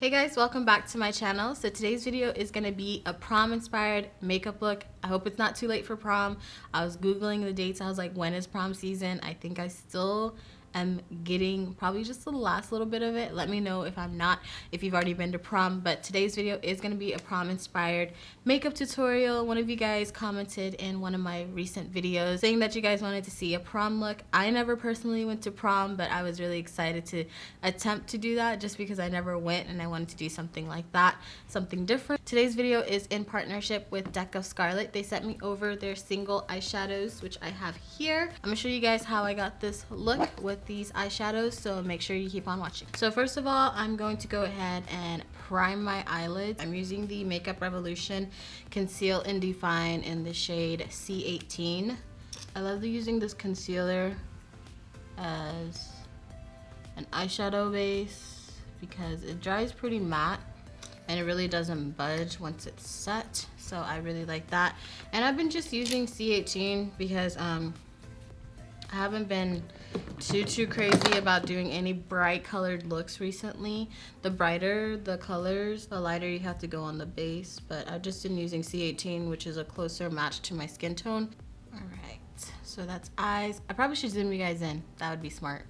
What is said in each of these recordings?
Hey guys, welcome back to my channel. So today's video is going to be a prom inspired makeup look. I hope it's not too late for prom. I was googling the dates. I was like, when is prom season? I think I still am getting probably just the last little bit of it. Let me know if I'm not, if you've already been to prom. But today's video is going to be a prom inspired makeup tutorial. One of you guys commented in one of my recent videos saying that you guys wanted to see a prom look. I never personally went to prom, but I was really excited to attempt to do that just because I never went and I wanted to do something like that, something different. Today's video is in partnership with Deck of Scarlet. They sent me over their single eyeshadows, which I have here. I'm gonna show you guys how I got this look with these eyeshadows, so make sure you keep on watching. So first of all, I'm going to go ahead and prime my eyelids. I'm using the Makeup Revolution Conceal and Define in the shade C18. I love using this concealer as an eyeshadow base because it dries pretty matte and it really doesn't budge once it's set, so I really like that. And I've been just using C18 because I haven't been too crazy about doing any bright colored looks recently. The brighter the colors, the lighter you have to go on the base, but I've just been using C18, which is a closer match to my skin tone. All right, so that's eyes. I probably should zoom you guys in. That would be smart.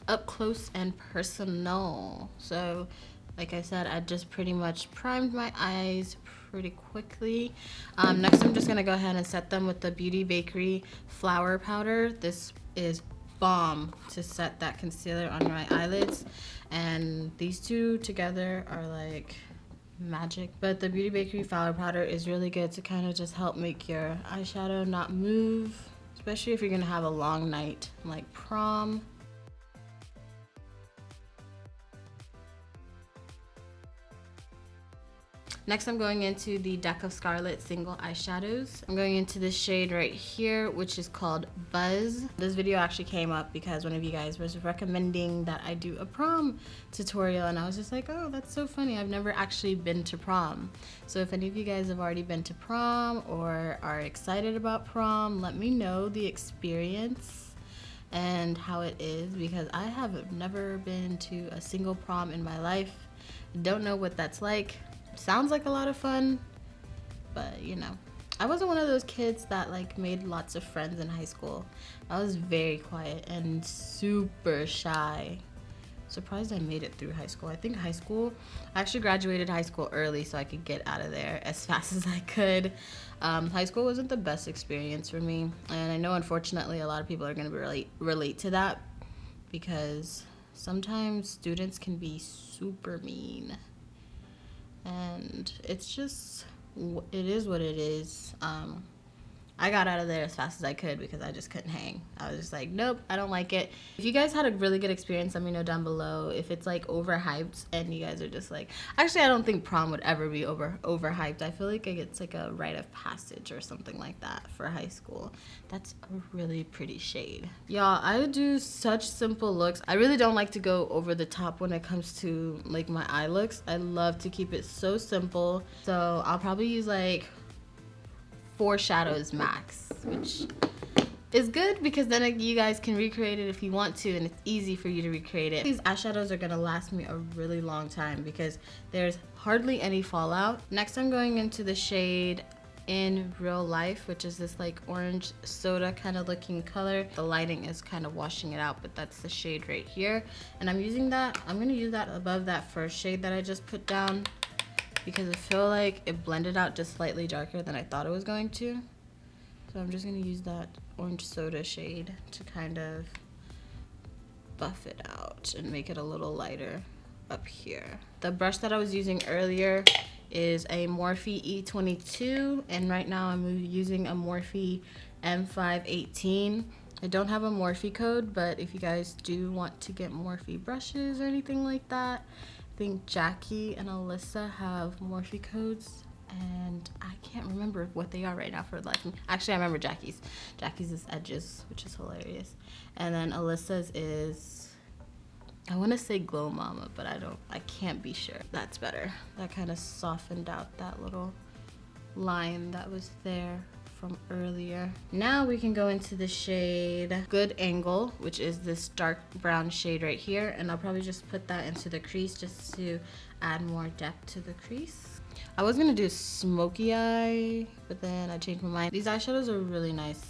Up close and personal. So like I said, I just pretty much primed my eyes pretty quickly. Next I'm just gonna go ahead and set them with the Beauty Bakery flour powder. This is bomb to set that concealer on my eyelids, and these two together are like magic. But the Beauty Bakery flour powder is really good to kind of just help make your eyeshadow not move, especially if you're gonna have a long night like prom. Next, I'm going into the Deck of Scarlet single eyeshadows. I'm going into this shade right here, which is called Buzz. This video actually came up because one of you guys was recommending that I do a prom tutorial, and I was just like, oh, that's so funny. I've never actually been to prom. So if any of you guys have already been to prom or are excited about prom, let me know the experience and how it is, because I have never been to a single prom in my life. Don't know what that's like. Sounds like a lot of fun, but you know, I wasn't one of those kids that like made lots of friends in high school. I was very quiet and super shy. Surprised I made it through high school. I think I actually graduated high school early so I could get out of there as fast as I could. High school wasn't the best experience for me, and I know unfortunately a lot of people are going to relate to that, because sometimes students can be super mean. And it's just, it is what it is. I got out of there as fast as I could because I just couldn't hang. I was just like, nope, I don't like it. If you guys had a really good experience, let me know down below. If it's like overhyped and you guys are just like, actually I don't think prom would ever be overhyped. I feel like it's like a rite of passage or something like that for high school. That's a really pretty shade. Y'all, I do such simple looks. I really don't like to go over the top when it comes to like my eye looks. I love to keep it so simple. So I'll probably use like 4 shadows max, which is good because then you guys can recreate it if you want to, and it's easy for you to recreate it. These eyeshadows are gonna last me a really long time because there's hardly any fallout. Next, I'm going into the shade In Real Life, which is this like orange soda kind of looking color. The lighting is kind of washing it out, but that's the shade right here. And I'm gonna use that above that first shade that I just put down, because I feel like it blended out just slightly darker than I thought it was going to. So I'm just gonna use that orange soda shade to kind of buff it out and make it a little lighter up here. The brush that I was using earlier is a Morphe E22, and right now I'm using a Morphe M518. I don't have a Morphe code, but if you guys do want to get Morphe brushes or anything like that, I think Jackie and Alyssa have Morphe codes, and I can't remember what they are right now for like. Actually, I remember Jackie's. Jackie's is Edges, which is hilarious, and then Alyssa's is, I want to say Glow Mama, but I can't be sure. That's better. That kind of softened out that little line that was there from earlier. Now we can go into the shade Good Angle, which is this dark brown shade right here, and I'll probably just put that into the crease just to add more depth to the crease. I was gonna do smoky eye, but then I changed my mind. These eyeshadows are really nice,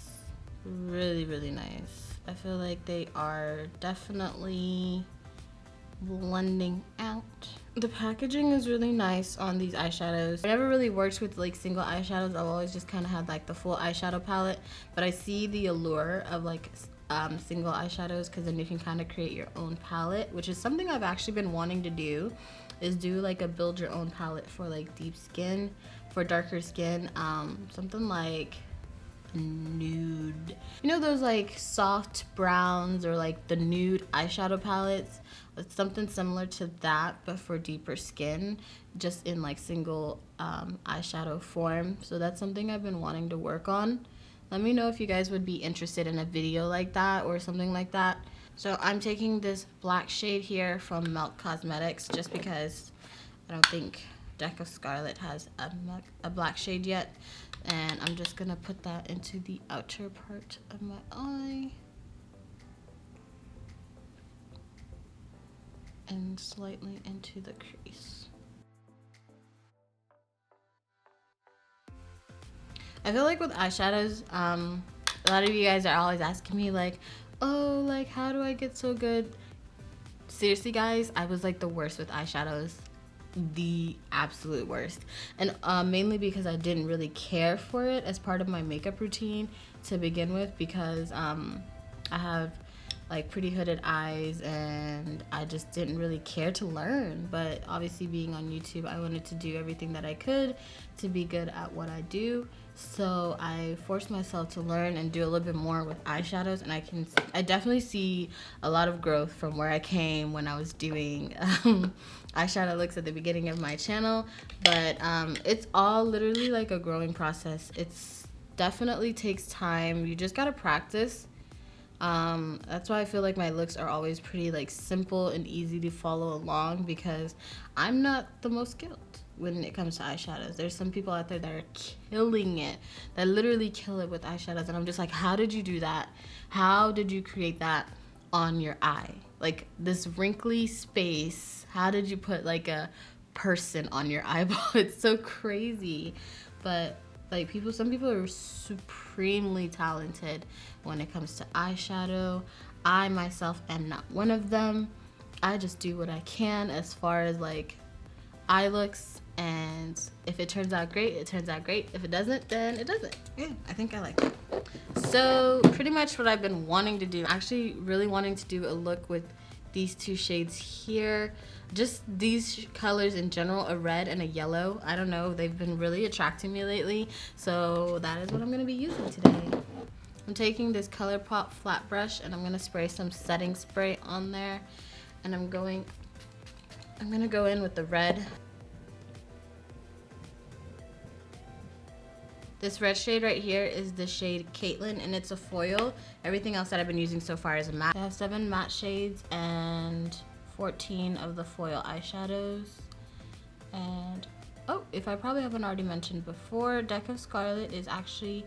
really nice. I feel like they are definitely blending out. The packaging is really nice on these eyeshadows. I never really worked with like single eyeshadows. I've always just kind of had like the full eyeshadow palette, but I see the allure of like single eyeshadows because then you can kind of create your own palette, which is something I've actually been wanting to do, is do like a build your own palette for like deep skin, for darker skin, something like nude, you know, those like soft browns or like the nude eyeshadow palettes. It's something similar to that but for deeper skin, just in like single eyeshadow form. So that's something I've been wanting to work on. Let me know if you guys would be interested in a video like that or something like that. So I'm taking this black shade here from Milk Cosmetics just because I don't think Deck of Scarlet has a black shade yet, and I'm just gonna put that into the outer part of my eye and slightly into the crease. I feel like with eyeshadows, a lot of you guys are always asking me like, oh, like how do I get so good? Seriously guys, I was like the worst with eyeshadows, the absolute worst, and mainly because I didn't really care for it as part of my makeup routine to begin with, because I have like pretty hooded eyes and I just didn't really care to learn. But obviously being on YouTube, I wanted to do everything that I could to be good at what I do, so I forced myself to learn and do a little bit more with eyeshadows, and I definitely see a lot of growth from where I came when I was doing eyeshadow looks at the beginning of my channel. But it's all literally like a growing process. It's definitely takes time. You just gotta practice. That's why I feel like my looks are always pretty like simple and easy to follow along, because I'm not the most skilled when it comes to eyeshadows. There's some people out there that are killing it, that literally kill it with eyeshadows, and I'm just like, how did you do that? How did you create that on your eye? Like this wrinkly space, how did you put like a person on your eyeball? It's so crazy. But like some people are supremely talented when it comes to eyeshadow. I myself am not one of them. I just do what I can as far as like eye looks, and if it turns out great, it turns out great. If it doesn't, then it doesn't. Yeah, I think I like it. So pretty much what I've been wanting to do, actually really wanting to do a look with these two shades here. Just these colors in general, a red and a yellow. I don't know, they've been really attracting me lately, so that is what I'm gonna be using today. I'm taking this ColourPop flat brush and I'm gonna spray some setting spray on there, and I'm gonna go in with the red. This red shade right here is the shade Caitlin, and it's a foil. Everything else that I've been using so far is a matte. I have 7 matte shades and 14 of the foil eyeshadows. And oh, if I probably haven't already mentioned before, Deck of Scarlet is actually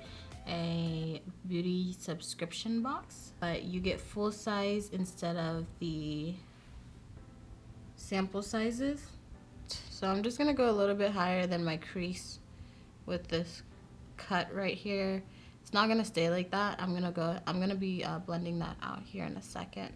a beauty subscription box, but you get full size instead of the sample sizes. So I'm just gonna go a little bit higher than my crease with this cut right here. It's not gonna stay like that. I'm gonna be blending that out here in a second.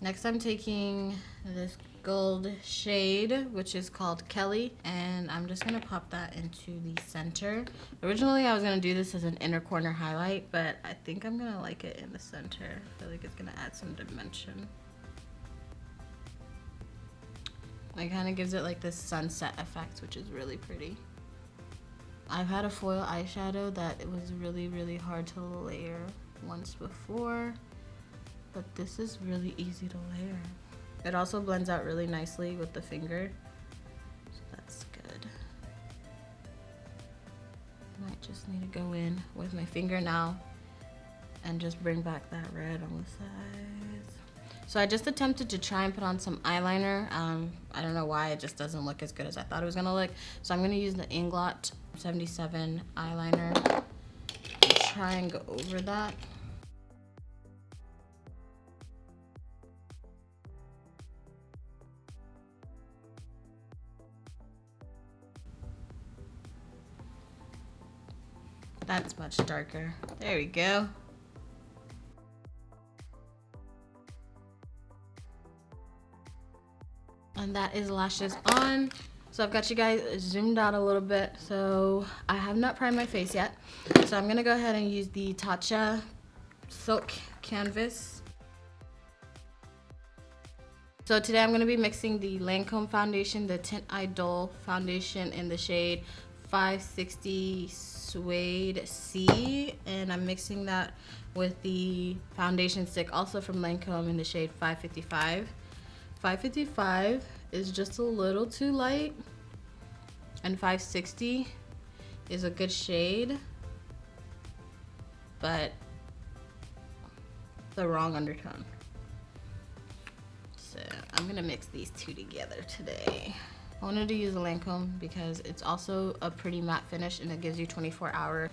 Next I'm taking this gold shade, which is called Kelly, and I'm just gonna pop that into the center. Originally I was gonna do this as an inner corner highlight, but I think I'm gonna like it in the center. I feel like it's gonna add some dimension. It kind of gives it like this sunset effect, which is really pretty. I've had a foil eyeshadow that it was really hard to layer once before, but this is really easy to layer. It also blends out really nicely with the finger, so that's good. Might just need to go in with my finger now and just bring back that red on the sides. So I just attempted to try and put on some eyeliner. I don't know why it just doesn't look as good as I thought it was gonna look. So I'm gonna use the Inglot 77 eyeliner and try and go over that. That's much darker. There we go. And that is lashes on. So I've got you guys zoomed out a little bit. So I have not primed my face yet. So I'm gonna go ahead and use the Tatcha Silk Canvas. So today I'm gonna be mixing the Lancome foundation, the Tint Idol foundation in the shade 560 Suede C. And I'm mixing that with the foundation stick also from Lancome in the shade 555. 555 is just a little too light, and 560 is a good shade, but the wrong undertone. So I'm gonna mix these two together today. I wanted to use a Lancome because it's also a pretty matte finish and it gives you 24-hour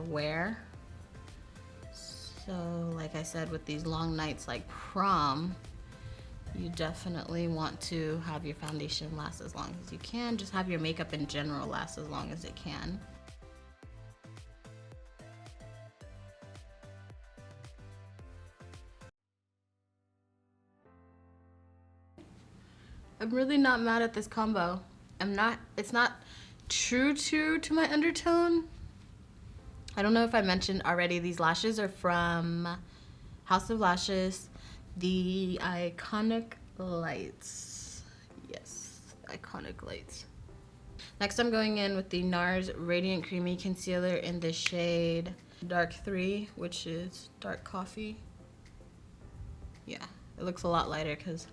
wear. So like I said, with these long nights like prom, you definitely want to have your foundation last as long as you can. Just have your makeup in general last as long as it can. I'm really not mad at this combo. It's not true to my undertone. I don't know if I mentioned already, these lashes are from House of Lashes. The Iconic Lights. Yes, Iconic Lights. Next I'm going in with the NARS Radiant Creamy Concealer in the shade Dark 3, which is dark coffee. Yeah, it looks a lot lighter because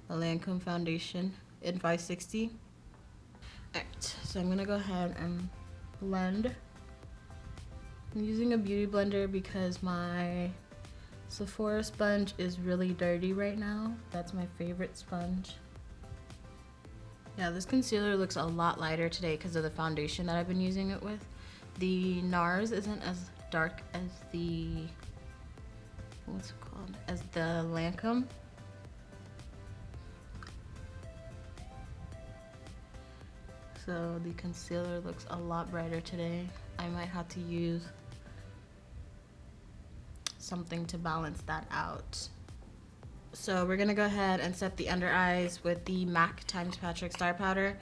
the Lancome foundation in 560. Alright, so I'm gonna go ahead and blend. I'm using a beauty blender because my Sephora sponge is really dirty right now. That's my favorite sponge. Yeah, this concealer looks a lot lighter today because of the foundation that I've been using it with. The NARS isn't as dark as the, what's it called? As the Lancome. So the concealer looks a lot brighter today. I might have to use something to balance that out. So we're gonna go ahead and set the under eyes with the MAC Times Patrick Star Powder.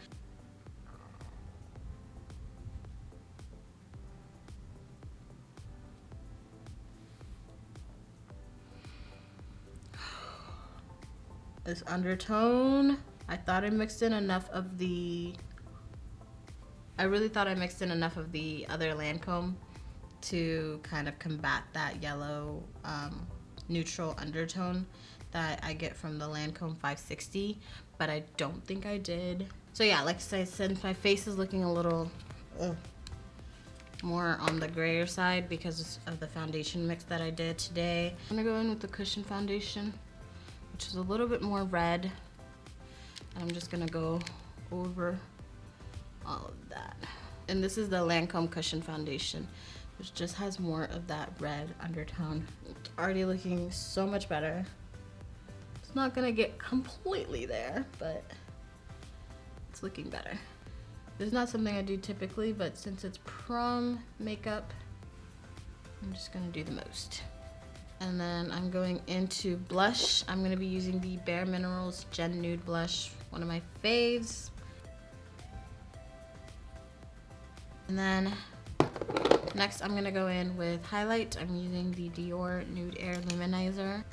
This undertone, I thought I mixed in enough of the, I really thought I mixed in enough of the other Lancome to kind of combat that yellow neutral undertone that I get from the Lancome 560, but I don't think I did. So yeah, like I said, my face is looking a little more on the grayer side because of the foundation mix that I did today. I'm gonna go in with the Cushion foundation, which is a little bit more red. And I'm just gonna go over all of that. And this is the Lancome Cushion foundation, which just has more of that red undertone. It's already looking so much better. It's not gonna get completely there, but it's looking better. This is not something I do typically, but since it's prom makeup, I'm just gonna do the most. And then I'm going into blush. I'm gonna be using the Bare Minerals Gen Nude Blush, one of my faves. And then next I'm gonna go in with highlight. I'm using the Dior Nude Air Luminizer.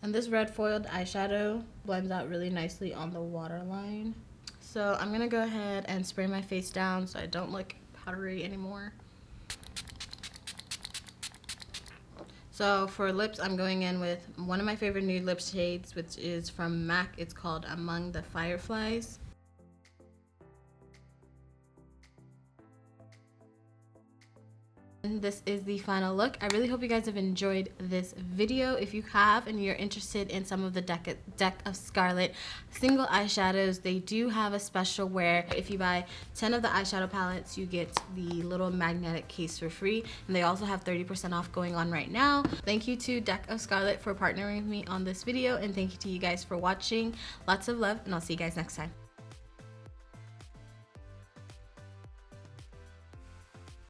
And this red foiled eyeshadow blends out really nicely on the waterline. So I'm gonna go ahead and spray my face down so I don't look powdery anymore. So for lips, I'm going in with one of my favorite nude lip shades, which is from MAC. It's called Among the Fireflies. This is the final look. I really hope you guys have enjoyed this video. If you have and you're interested in some of the Deck of Scarlet single eyeshadows, they do have a special where if you buy 10 of the eyeshadow palettes, you get the little magnetic case for free. And they also have 30% off going on right now. Thank you to Deck of Scarlet for partnering with me on this video, and thank you to you guys for watching. Lots of love, and I'll see you guys next time.